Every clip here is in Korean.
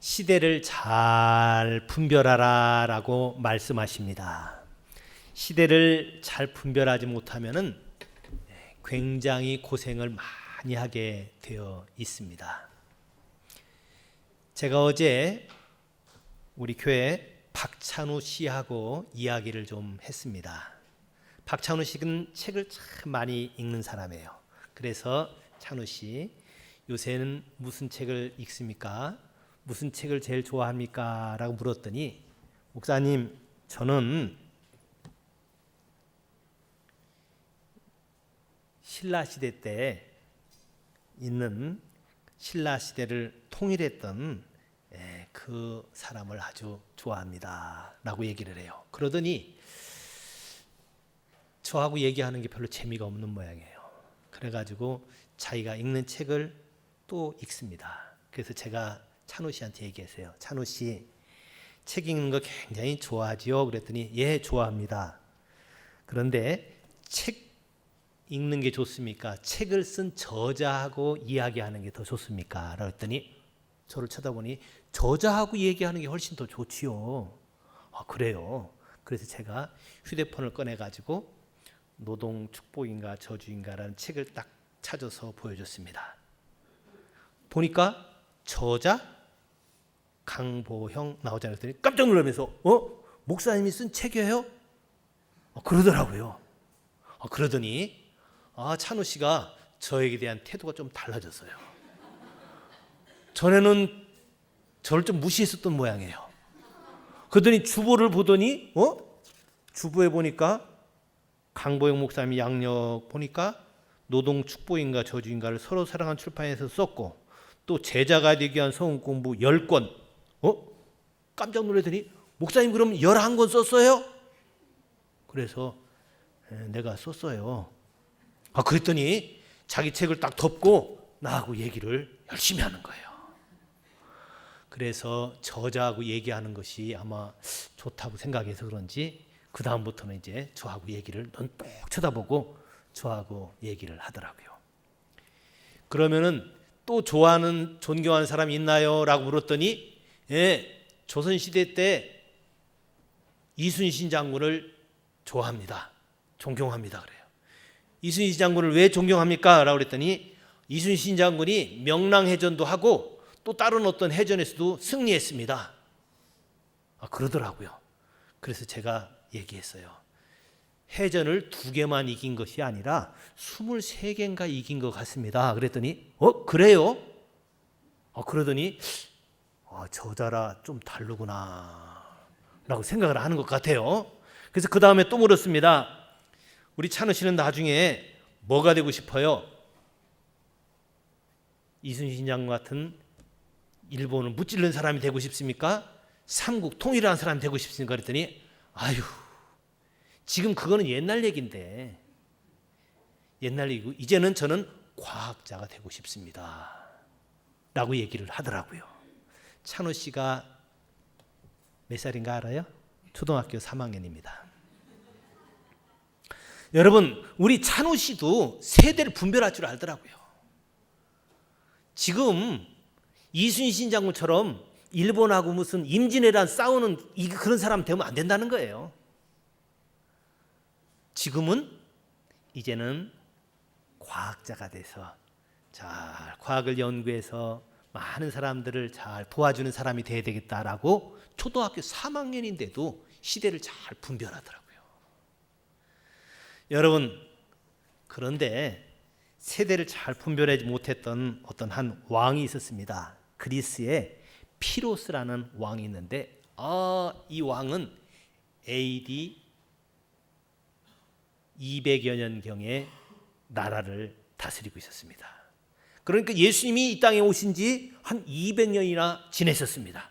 시대를 잘 분별하라 라고 말씀하십니다. 시대를 잘 분별하지 못하면은 굉장히 고생을 많이 하게 되어 있습니다. 제가 어제 우리 교회 박찬우 씨하고 이야기를 좀 했습니다. 박찬우 씨는 책을 참 많이 읽는 사람이에요. 그래서 찬우 씨, 요새는 무슨 책을 읽습니까? 무슨 책을 제일 좋아합니까? 라고 물었더니, 목사님, 저는 신라시대 때 있는 신라시대를 통일했던 그 사람을 아주 좋아합니다 라고 얘기를 해요. 그러더니 저하고 얘기하는 게 별로 재미가 없는 모양이에요. 그래가지고 자기가 읽는 책을 또 읽습니다. 그래서 제가 찬우 씨한테 얘기했어요. 찬우 씨, 책 읽는 거 굉장히 좋아하지요? 그랬더니 예, 좋아합니다. 그런데 책 읽는 게 좋습니까? 책을 쓴 저자하고 이야기하는 게 더 좋습니까? 라고 했더니 저를 쳐다보니 저자하고 얘기하는 게 훨씬 더 좋지요. 아, 그래요. 그래서 제가 휴대폰을 꺼내가지고 노동 축복인가 저주인가라는 책을 딱 찾아서 보여줬습니다. 보니까 저자 강보형 나오잖아요. 그랬더니 깜짝 놀라면서 목사님이 쓴 책이에요? 그러더라고요. 그러더니 찬우 씨가 저에게 대한 태도가 좀 달라졌어요. 전에는 저를 좀 무시했었던 모양이에요. 그러더니 주보를 보더니 주보에 보니까 강보영 목사님이 양력 보니까 노동 축복인가 저주인가를 서로 사랑한 출판에서 썼고 또 제자가 되기 위한 성경 공부 10권. 깜짝 놀라더니 목사님 그럼 11권 썼어요? 그래서 내가 썼어요. 그랬더니 자기 책을 딱 덮고 나하고 얘기를 열심히 하는 거예요. 그래서 저자하고 얘기하는 것이 아마 좋다고 생각해서 그런지 그 다음부터는 이제 저하고 얘기를 눈 똑 쳐다보고 저하고 얘기를 하더라고요. 그러면은 또 좋아하는 존경하는 사람이 있나요? 라고 물었더니 조선시대 때 이순신 장군을 좋아합니다. 존경합니다. 그래요. 이순신 장군을 왜 존경합니까? 라고 그랬더니 이순신 장군이 명랑해전도 하고 또 다른 어떤 해전에서도 승리했습니다. 그러더라고요. 그래서 제가 얘기했어요. 해전을 2개만 이긴 것이 아니라 23개인가 이긴 것 같습니다. 그랬더니 그래요? 그러더니 저자라 좀 다르구나 라고 생각을 하는 것 같아요. 그래서 그 다음에 또 물었습니다. 우리 찬우 씨는 나중에 뭐가 되고 싶어요? 이순신 장군 같은 일본을 무찌르는 사람이 되고 싶습니까? 삼국 통일하는 사람이 되고 싶습니까? 그랬더니 아유, 지금 그거는 옛날 얘기인데 옛날 얘기고 이제는 저는 과학자가 되고 싶습니다 라고 얘기를 하더라고요. 찬우 씨가 몇 살인가 알아요? 초등학교 3학년입니다. 여러분, 우리 찬우 씨도 세대를 분별할 줄 알더라고요. 지금 이순신 장군처럼 일본하고 무슨 임진왜란 싸우는 그런 사람 되면 안 된다는 거예요. 지금은 이제는 과학자가 돼서 잘 과학을 연구해서 많은 사람들을 잘 도와주는 사람이 돼야 되겠다라고 초등학교 3학년인데도 시대를 잘 분별하더라고요. 여러분, 그런데 세대를 잘 분별하지 못했던 어떤 한 왕이 있었습니다. 그리스에 피로스라는 왕이 있는데 이 왕은 AD 200여 년경에 나라를 다스리고 있었습니다. 그러니까 예수님이 이 땅에 오신 지 한 200년이나 지내셨습니다.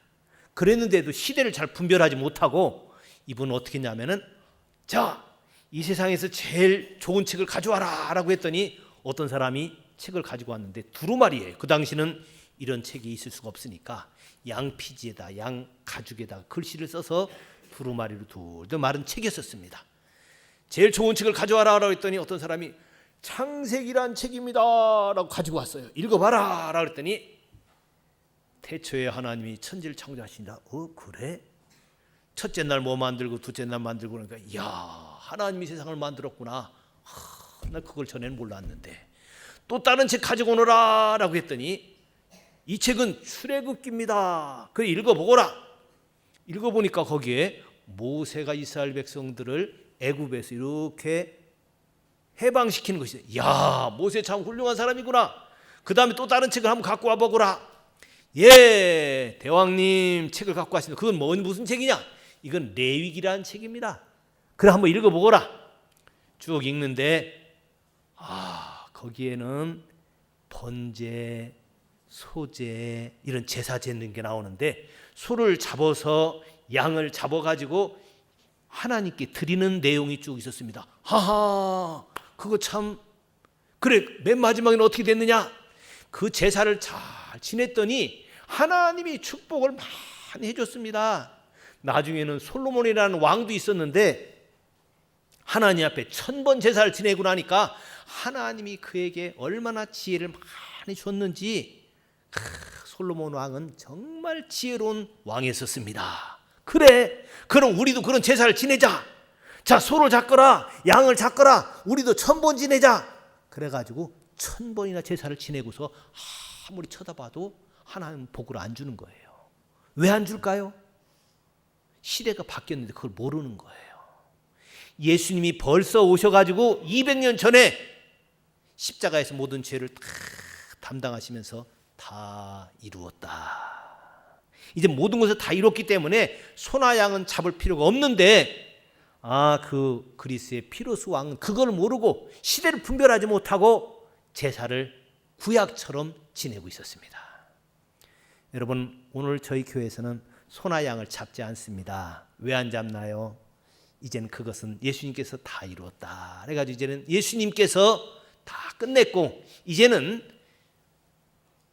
그랬는데도 시대를 잘 분별하지 못하고 이분은 어떻게 했냐면은 이 세상에서 제일 좋은 책을 가져와라 라고 했더니 어떤 사람이 책을 가지고 왔는데 두루마리예요. 그 당시는 이런 책이 있을 수가 없으니까 양 피지에다 양 가죽에다 글씨를 써서 두루마리로 둘둘 마른 책이었습니다. 제일 좋은 책을 가져와라 라고 했더니 어떤 사람이 창세기란 책입니다 라고 가지고 왔어요. 읽어봐라 라고 했더니 태초에 하나님이 천지를 창조하신다. 그래? 첫째 날 뭐 만들고 둘째 날 만들고 그러니까 이야, 하나님이 세상을 만들었구나. 나 그걸 전에는 몰랐는데. 또 다른 책 가지고 오너라 라고 했더니 이 책은 출애굽기입니다. 그래 읽어보거라. 읽어보니까 거기에 모세가 이스라엘 백성들을 애굽에서 이렇게 해방시키는 것이다. 이야, 모세 참 훌륭한 사람이구나. 그 다음에 또 다른 책을 한번 갖고 와보거라. 예, 대왕님 책을 갖고 왔습니다. 그건 무슨 책이냐? 이건 레위기라는 책입니다. 그래 한번 읽어보거라. 쭉 읽는데 거기에는 번제, 소제 이런 제사 짓는 게 나오는데 소를 잡아서 양을 잡아가지고 하나님께 드리는 내용이 쭉 있었습니다. 하하, 그거 참 그래. 맨 마지막에는 어떻게 됐느냐? 그 제사를 잘 지냈더니 하나님이 축복을 많이 해줬습니다. 나중에는 솔로몬이라는 왕도 있었는데 하나님 앞에 1000번 제사를 지내고 나니까 하나님이 그에게 얼마나 지혜를 많이 줬는지 솔로몬 왕은 정말 지혜로운 왕이었습니다. 그래, 그럼 우리도 그런 제사를 지내자. 자, 소를 잡거라, 양을 잡거라, 우리도 1000번 지내자. 그래가지고 1000번이나 제사를 지내고서 아무리 쳐다봐도 하나님 복을 안 주는 거예요. 왜 안 줄까요? 시대가 바뀌었는데 그걸 모르는 거예요. 예수님이 벌써 오셔가지고 200년 전에 십자가에서 모든 죄를 다 담당하시면서 다 이루었다. 이제 모든 것을 다 이뤘기 때문에 소나 양은 잡을 필요가 없는데 그 그리스의 피로스 왕은 그걸 모르고 시대를 분별하지 못하고 제사를 구약처럼 지내고 있었습니다. 여러분, 오늘 저희 교회에서는 소나 양을 잡지 않습니다. 왜 안 잡나요? 이제는 그것은 예수님께서 다 이루었다. 그래가지고 이제는 예수님께서 다 끝냈고 이제는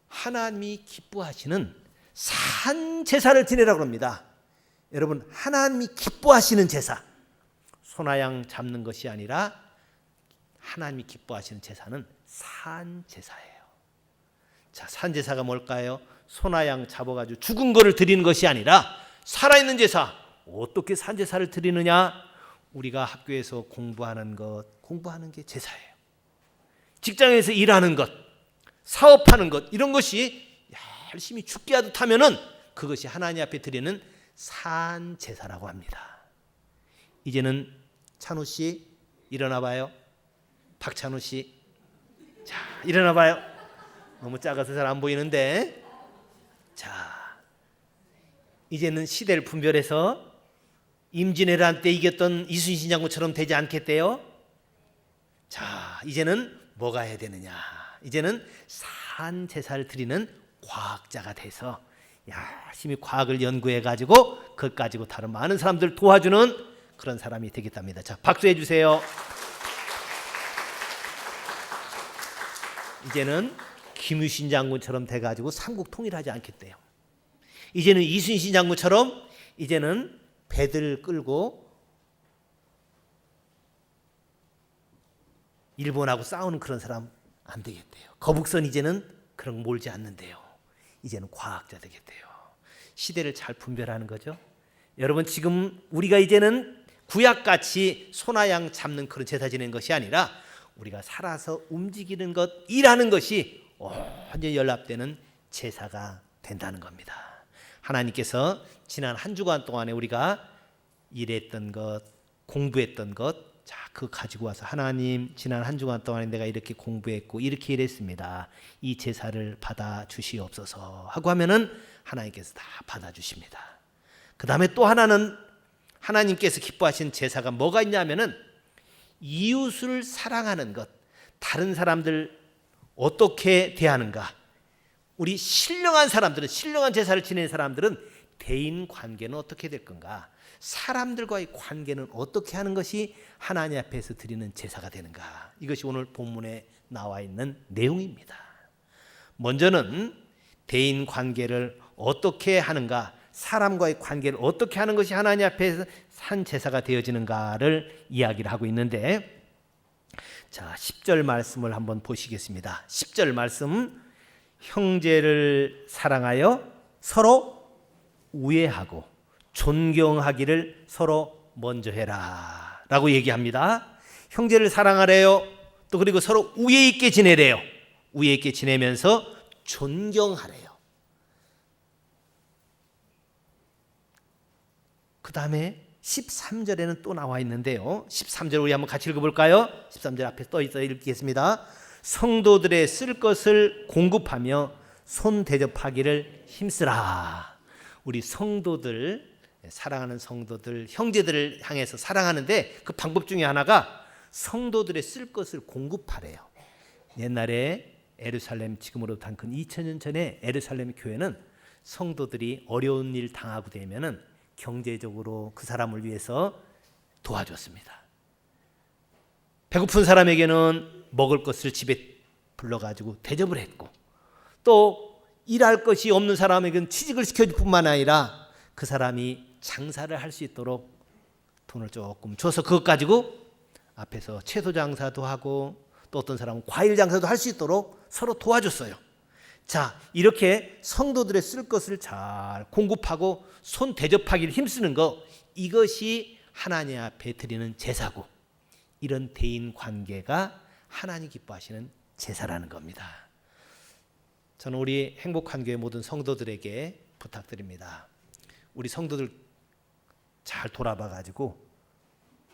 하나님이 기뻐하시는 산 제사를 지내라고 합니다. 여러분, 하나님이 기뻐하시는 제사, 소나 양 잡는 것이 아니라 하나님이 기뻐하시는 제사는 산 제사예요. 자, 산 제사가 뭘까요? 소나 양 잡아가지고 죽은 거를 드리는 것이 아니라 살아있는 제사. 어떻게 산 제사를 드리느냐? 우리가 학교에서 공부하는 게 제사예요. 직장에서 일하는 것, 사업하는 것, 이런 것이 열심히 죽게 하듯 하면은 그것이 하나님 앞에 드리는 산 제사라고 합니다. 이제는 찬우 씨 일어나 봐요. 박찬우 씨, 자, 일어나 봐요. 너무 작아서 잘 안 보이는데, 자, 이제는 시대를 분별해서 임진왜란 때 이겼던 이순신 장군처럼 되지 않겠대요. 자, 이제는 뭐가 해야 되느냐? 이제는 산 제사를 드리는 과학자가 돼서 열심히 과학을 연구해 가지고 그것 가지고 다른 많은 사람들 도와주는 그런 사람이 되겠답니다. 자, 박수해 주세요. 이제는 김유신 장군처럼 돼 가지고 삼국 통일하지 않겠대요. 이제는 이순신 장군처럼 이제는 배들 끌고 일본하고 싸우는 그런 사람 안 되겠대요. 거북선 이제는 그런 거 몰지 않는데요. 이제는 과학자 되겠대요. 시대를 잘 분별하는 거죠. 여러분, 지금 우리가 이제는 구약같이 소나 양 잡는 그런 제사 지내는 것이 아니라 우리가 살아서 움직이는 것, 일하는 것이 완전히 연합되는 제사가 된다는 겁니다. 하나님께서 지난 한 주간 동안에 우리가 일했던 것, 공부했던 것, 자, 그거 가지고 와서 하나님, 지난 한 주간 동안에 내가 이렇게 공부했고 이렇게 일했습니다. 이 제사를 받아 주시옵소서 하고 하면은 하나님께서 다 받아 주십니다. 그 다음에 또 하나는 하나님께서 기뻐하신 제사가 뭐가 있냐면은 이웃을 사랑하는 것, 다른 사람들 어떻게 대하는가. 우리 신령한 사람들은, 신령한 제사를 지내는 사람들은 대인 관계는 어떻게 될 건가? 사람들과의 관계는 어떻게 하는 것이 하나님 앞에서 드리는 제사가 되는가? 이것이 오늘 본문에 나와 있는 내용입니다. 먼저는 대인 관계를 어떻게 하는가, 사람과의 관계를 어떻게 하는 것이 하나님 앞에서 산 제사가 되어지는가를 이야기를 하고 있는데, 자, 10절 말씀을 한번 보시겠습니다. 10절 말씀, 형제를 사랑하여 서로 우애하고 존경하기를 서로 먼저 해라 라고 얘기합니다. 형제를 사랑하래요. 또 그리고 서로 우애 있게 지내래요. 우애 있게 지내면서 존경하래요. 그 다음에 13절에는 또 나와 있는데요. 13절 우리 한번 같이 읽어볼까요? 13절 앞에 떠 있어 읽겠습니다. 성도들의 쓸 것을 공급하며 손 대접하기를 힘쓰라. 우리 성도들, 사랑하는 성도들, 형제들을 향해서 사랑하는데 그 방법 중에 하나가 성도들의 쓸 것을 공급하래요. 옛날에 예루살렘, 지금으로부터 한 근 2000년 전에 예루살렘 교회는 성도들이 어려운 일 당하고 되면은 경제적으로 그 사람을 위해서 도와줬습니다. 배고픈 사람에게는 먹을 것을 집에 불러가지고 대접을 했고, 또 일할 것이 없는 사람에게는 취직을 시켜줄 뿐만 아니라 그 사람이 장사를 할 수 있도록 돈을 조금 줘서 그것 가지고 앞에서 채소 장사도 하고 또 어떤 사람은 과일 장사도 할 수 있도록 서로 도와줬어요. 자, 이렇게 성도들의 쓸 것을 잘 공급하고 손 대접하기를 힘쓰는 것, 이것이 하나님 앞에 드리는 제사고, 이런 대인 관계가 하나님 기뻐하시는 제사라는 겁니다. 저는 우리 행복한 교회 모든 성도들에게 부탁드립니다. 우리 성도들 잘 돌아봐 가지고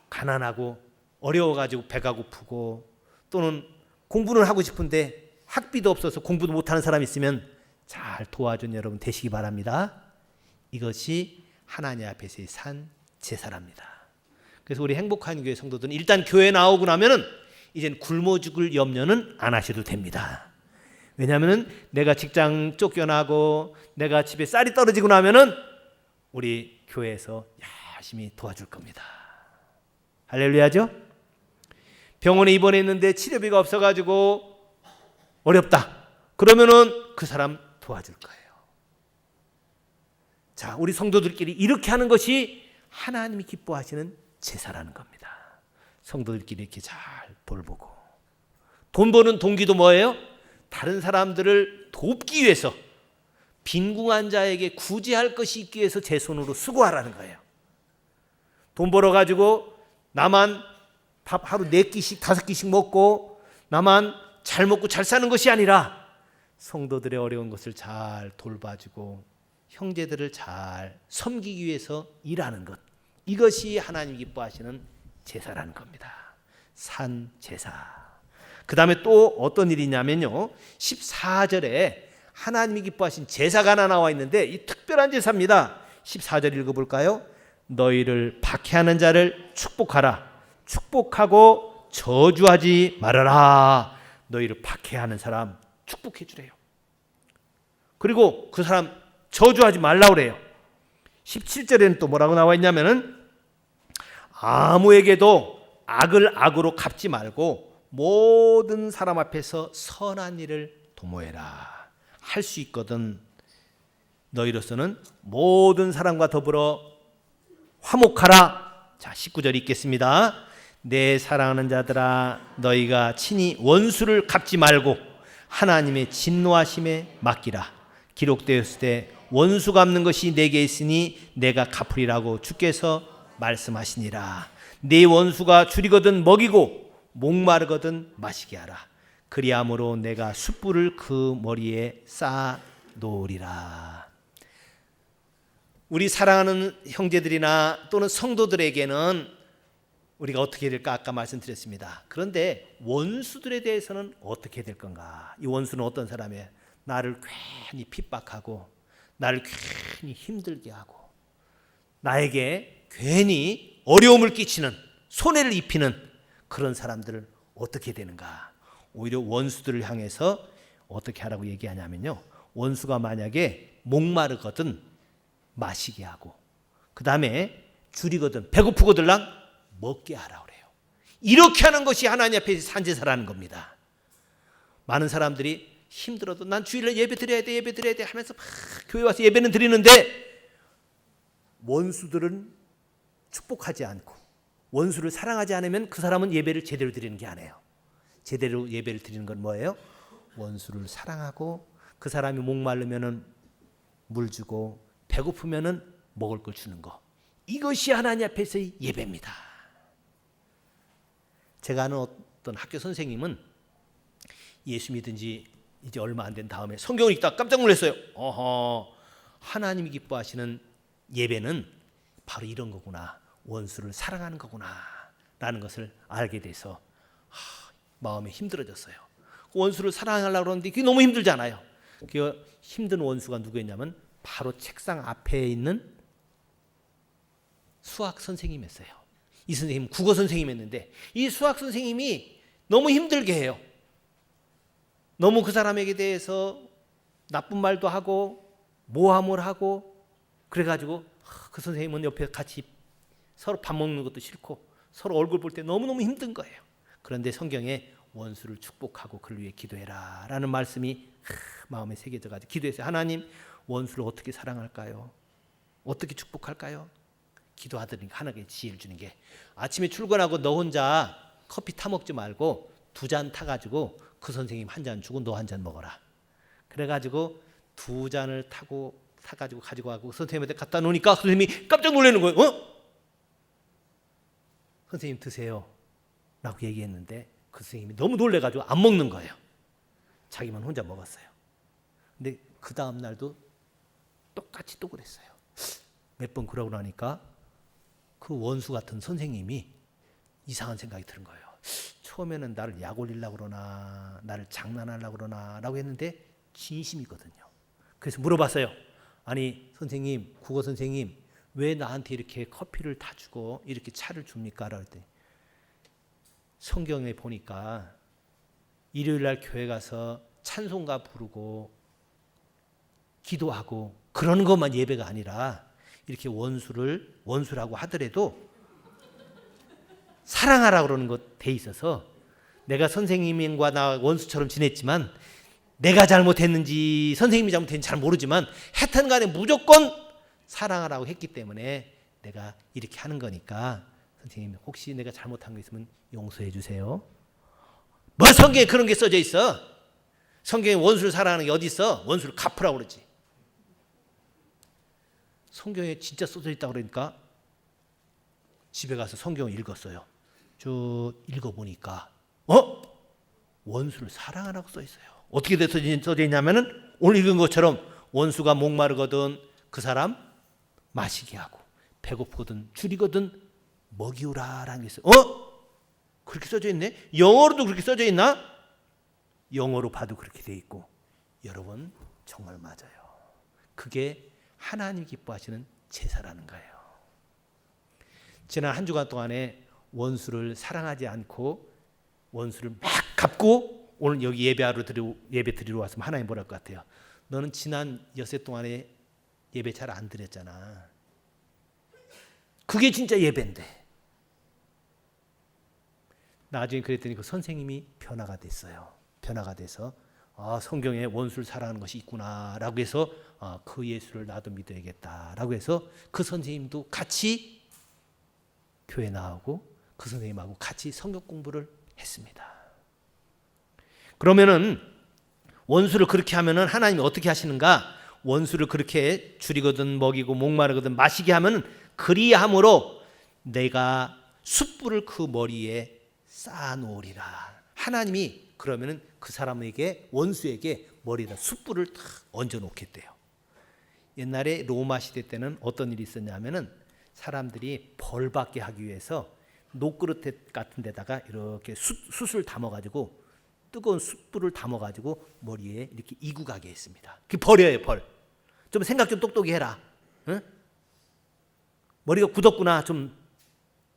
가난하고 어려워 가지고 배가 고프고 또는 공부는 하고 싶은데 학비도 없어서 공부도 못하는 사람이 있으면 잘 도와준 여러분 되시기 바랍니다. 이것이 하나님 앞에서의 산 제사랍니다. 그래서 우리 행복한 교회 성도들은 일단 교회 나오고 나면은 이젠 굶어 죽을 염려는 안 하셔도 됩니다. 왜냐하면 내가 직장 쫓겨나고 내가 집에 쌀이 떨어지고 나면은 우리 교회에서 열심히 도와줄 겁니다. 할렐루야죠? 병원에 입원했는데 치료비가 없어가지고 어렵다. 그러면은 그 사람 도와줄 거예요. 자, 우리 성도들끼리 이렇게 하는 것이 하나님이 기뻐하시는 제사라는 겁니다. 성도들끼리 이렇게 잘 돌보고. 돈 버는 동기도 뭐예요? 다른 사람들을 돕기 위해서, 빈궁한 자에게 구제할 것이 있기 위해서 제 손으로 수고하라는 거예요. 돈 벌어가지고 나만 밥 하루 4끼씩 5끼씩 먹고 나만 잘 먹고 잘 사는 것이 아니라 성도들의 어려운 것을 잘 돌봐주고 형제들을 잘 섬기기 위해서 일하는 것, 이것이 하나님 기뻐하시는 제사라는 겁니다. 산 제사. 그 다음에 또 어떤 일이냐면요, 14절에 하나님이 기뻐하신 제사가 하나 나와 있는데 이 특별한 제사입니다. 14절 읽어볼까요? 너희를 박해하는 자를 축복하라. 축복하고 저주하지 말아라. 너희를 박해하는 사람 축복해 주래요. 그리고 그 사람 저주하지 말라고 그래요. 17절에는 또 뭐라고 나와 있냐면은 아무에게도 악을 악으로 갚지 말고 모든 사람 앞에서 선한 일을 도모해라. 할 수 있거든. 너희로서는 모든 사람과 더불어 화목하라. 자, 19절 읽겠습니다. 내 사랑하는 자들아, 너희가 친히 원수를 갚지 말고 하나님의 진노하심에 맡기라. 기록되었을 때 원수 갚는 것이 내게 있으니 내가 갚으리라고 주께서 말씀하시니라. 네 원수가 줄이거든 먹이고 목마르거든 마시게 하라. 그리함으로 내가 숯불을 그 머리에 쌓아 놓으리라. 우리 사랑하는 형제들이나 또는 성도들에게는 우리가 어떻게 될까 아까 말씀드렸습니다. 그런데 원수들에 대해서는 어떻게 될 건가? 이 원수는 어떤 사람이에요? 나를 괜히 핍박하고 나를 괜히 힘들게 하고 나에게 괜히 어려움을 끼치는, 손해를 입히는 그런 사람들을 어떻게 되는가? 오히려 원수들을 향해서 어떻게 하라고 얘기하냐면요, 원수가 만약에 목마르거든 마시게 하고, 그 다음에 줄이거든 배고프거들랑 먹게 하라고 그래요. 이렇게 하는 것이 하나님 앞에 산제사라는 겁니다. 많은 사람들이 힘들어도 난 주일날 예배 드려야 돼, 예배 드려야 돼 하면서 막 교회 와서 예배는 드리는데 원수들은 축복하지 않고 원수를 사랑하지 않으면 그 사람은 예배를 제대로 드리는 게 아니에요. 제대로 예배를 드리는 건 뭐예요? 원수를 사랑하고 그 사람이 목마르면은 물 주고 배고프면은 먹을 걸 주는 거. 이것이 하나님 앞에서의 예배입니다. 제가 아는 어떤 학교 선생님은 예수 믿은 지 이제 얼마 안 된 다음에 성경을 읽다가 깜짝 놀랐어요. 하나님이 기뻐하시는 예배는 바로 이런 거구나. 원수를 사랑하는 거구나 라는 것을 알게 돼서 마음이 힘들어졌어요. 원수를 사랑하려고 그러는데 그게 너무 힘들잖아요. 그 힘든 원수가 누구였냐면 바로 책상 앞에 있는 수학 선생님이었어요. 이 선생님은 국어 선생님이었는데 이 수학 선생님이 너무 힘들게 해요. 너무 그 사람에게 대해서 나쁜 말도 하고 모함을 하고 그래가지고 그 선생님은 옆에 같이 서로 밥 먹는 것도 싫고 서로 얼굴 볼 때 너무너무 힘든 거예요. 그런데 성경에 원수를 축복하고 그를 위해 기도해라 라는 말씀이 마음에 새겨져가지고 기도했어요. 하나님, 원수를 어떻게 사랑할까요? 어떻게 축복할까요? 기도하더니 하나님께 지혜를 주는 게 아침에 출근하고 너 혼자 커피 타 먹지 말고 2잔 타가지고 그 선생님 1잔 주고 너 1잔 먹어라. 그래가지고 2잔을 타가지고 가지고 가고 선생님한테 갖다 놓으니까 선생님이 깜짝 놀라는 거예요. 선생님 드세요 라고 얘기했는데 그 선생님이 너무 놀래가지고 안 먹는 거예요. 자기만 혼자 먹었어요. 근데 그 다음 날도 똑같이 또 그랬어요. 몇 번 그러고 나니까 그 원수 같은 선생님이 이상한 생각이 드는 거예요. 처음에는 나를 약 올리려고 그러나 나를 장난하려고 그러나 라고 했는데 진심이거든요. 그래서 물어봤어요. 아니 선생님, 국어 선생님 왜 나한테 이렇게 커피를 타주고 이렇게 차를 줍니까? 라고 했더니 성경에 보니까 일요일날 교회 가서 찬송가 부르고 기도하고 그러는 것만 예배가 아니라 이렇게 원수라고 하더라도 사랑하라고 그러는 것 돼 있어서 내가 선생님과 나 원수처럼 지냈지만 내가 잘못했는지 선생님이 잘못했는지 잘 모르지만 하여튼 간에 무조건 사랑하라고 했기 때문에 내가 이렇게 하는 거니까 선생님 혹시 내가 잘못한 거 있으면 용서해 주세요. 뭐 성경에 그런 게 써져 있어? 성경에 원수를 사랑하는 게 어디 있어? 원수를 갚으라고 그러지. 성경에 진짜 써져 있다고 그러니까 집에 가서 성경을 읽었어요. 쭉 읽어보니까 원수를 사랑하라고 써 있어요. 어떻게 써져 있냐면은 오늘 읽은 것처럼 원수가 목마르거든 그 사람 마시게 하고 배고프거든 줄이거든 먹이우라라는 게 있어요. 그렇게 써져 있네? 영어로도 그렇게 써져 있나? 영어로 봐도 그렇게 돼 있고 여러분 정말 맞아요. 그게 하나님 기뻐하시는 제사라는 거예요. 지난 한 주간 동안에 원수를 사랑하지 않고 원수를 막 갚고 오늘 여기 예배 드리러 왔으면 하나님 뭐랄 것 같아요? 너는 지난 엿새 동안에 예배 잘 안 드렸잖아. 그게 진짜 예배인데. 나중에 그랬더니 그 선생님이 변화가 됐어요. 변화가 돼서 성경에 원수를 사랑하는 것이 있구나라고 해서 그 예수를 나도 믿어야겠다라고 해서 그 선생님도 같이 교회 나오고 그 선생님하고 같이 성경 공부를 했습니다. 그러면은 원수를 그렇게 하면은 하나님이 어떻게 하시는가? 원수를 그렇게 줄이거든 먹이고 목마르거든 마시게 하면은 그리함으로 내가 숯불을 그 머리에 쌓아 놓으리라. 하나님이 그러면은 그 사람에게 원수에게 머리에다 숯불을 탁 얹어 놓겠대요. 옛날에 로마 시대 때는 어떤 일이 있었냐면은 사람들이 벌 받게 하기 위해서 녹그릇 같은 데다가 이렇게 숯을 담아가지고 뜨거운 숯불을 담아가지고 머리에 이렇게 이고 가게 했습니다. 그게 벌이에요, 벌. 좀 생각 좀 똑똑히 해라. 응? 머리가 굳었구나. 좀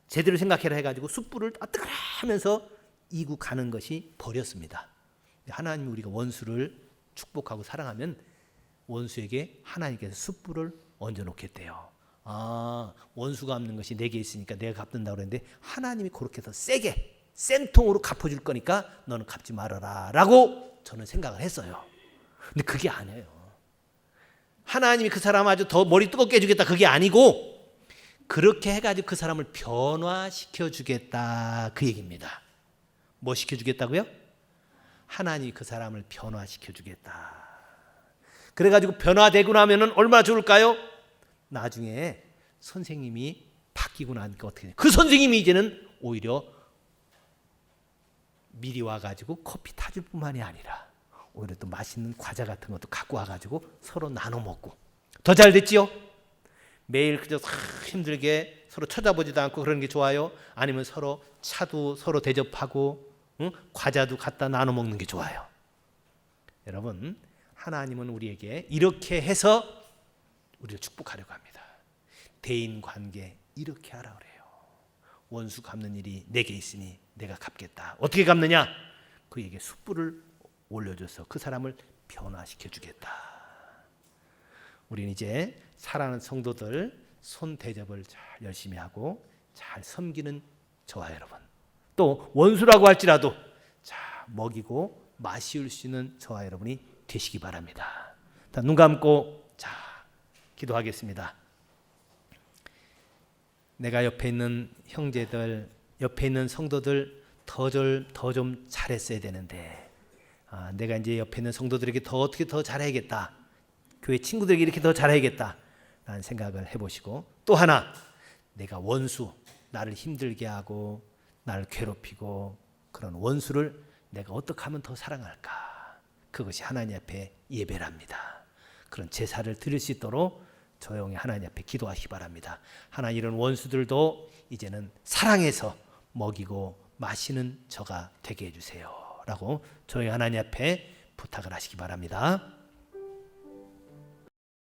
제대로 생각해라 해가지고 숯불을 뜨거라 하면서 이고 가는 것이 벌이었습니다. 하나님이 우리가 원수를 축복하고 사랑하면 원수에게 하나님께서 숯불을 얹어 놓겠대요. 원수가 갚는 것이 내게 있으니까 내가 갚는다고 그랬는데 하나님이 그렇게 해서 세게 생통으로 갚아줄 거니까 너는 갚지 말아라 라고 저는 생각을 했어요. 근데 그게 아니에요. 하나님이 그 사람 아주 더 머리 뜨겁게 해주겠다 그게 아니고 그렇게 해가지고 그 사람을 변화시켜 주겠다 그 얘기입니다. 뭐 시켜주겠다고요? 하나님이 그 사람을 변화시켜 주겠다. 그래가지고 변화되고 나면은 얼마나 좋을까요? 나중에 선생님이 바뀌고 나니까 어떻게 돼요? 그 선생님이 이제는 오히려 미리 와가지고 커피 타줄 뿐만이 아니라 오히려 또 맛있는 과자 같은 것도 갖고 와가지고 서로 나눠 먹고 더 잘 됐지요? 매일 그저 힘들게 서로 쳐다보지도 않고 그러는 게 좋아요? 아니면 서로 차도 서로 대접하고 과자도 갖다 나눠 먹는 게 좋아요? 여러분, 하나님은 우리에게 이렇게 해서 우리를 축복하려고 합니다. 대인관계 이렇게 하라 그래요. 원수 갚는 일이 내게 있으니 내가 갚겠다. 어떻게 갚느냐? 그에게 숯불을 올려줘서 그 사람을 변화시켜 주겠다. 우리는 이제 사랑하는 성도들 손 대접을 잘 열심히 하고 잘 섬기는 저와 여러분, 또 원수라고 할지라도 자 먹이고 마시울 수 있는 저와 여러분이 되시기 바랍니다. 눈 감고 자 기도하겠습니다. 내가 옆에 있는 형제들, 옆에 있는 성도들 더 좀 잘했어야 되는데, 내가 이제 옆에 있는 성도들에게 어떻게 더 잘해야겠다, 교회 친구들에게 이렇게 더 잘해야겠다 라는 생각을 해보시고, 또 하나 내가 원수, 나를 힘들게 하고 나를 괴롭히고 그런 원수를 내가 어떻게 하면 더 사랑할까, 그것이 하나님 앞에 예배랍니다. 그런 제사를 드릴 수 있도록 조용히 하나님 앞에 기도하시기 바랍니다. 하나님, 이런 원수들도 이제는 사랑해서 먹이고 마시는 저가 되게 해주세요 라고 조용히 하나님 앞에 부탁을 하시기 바랍니다.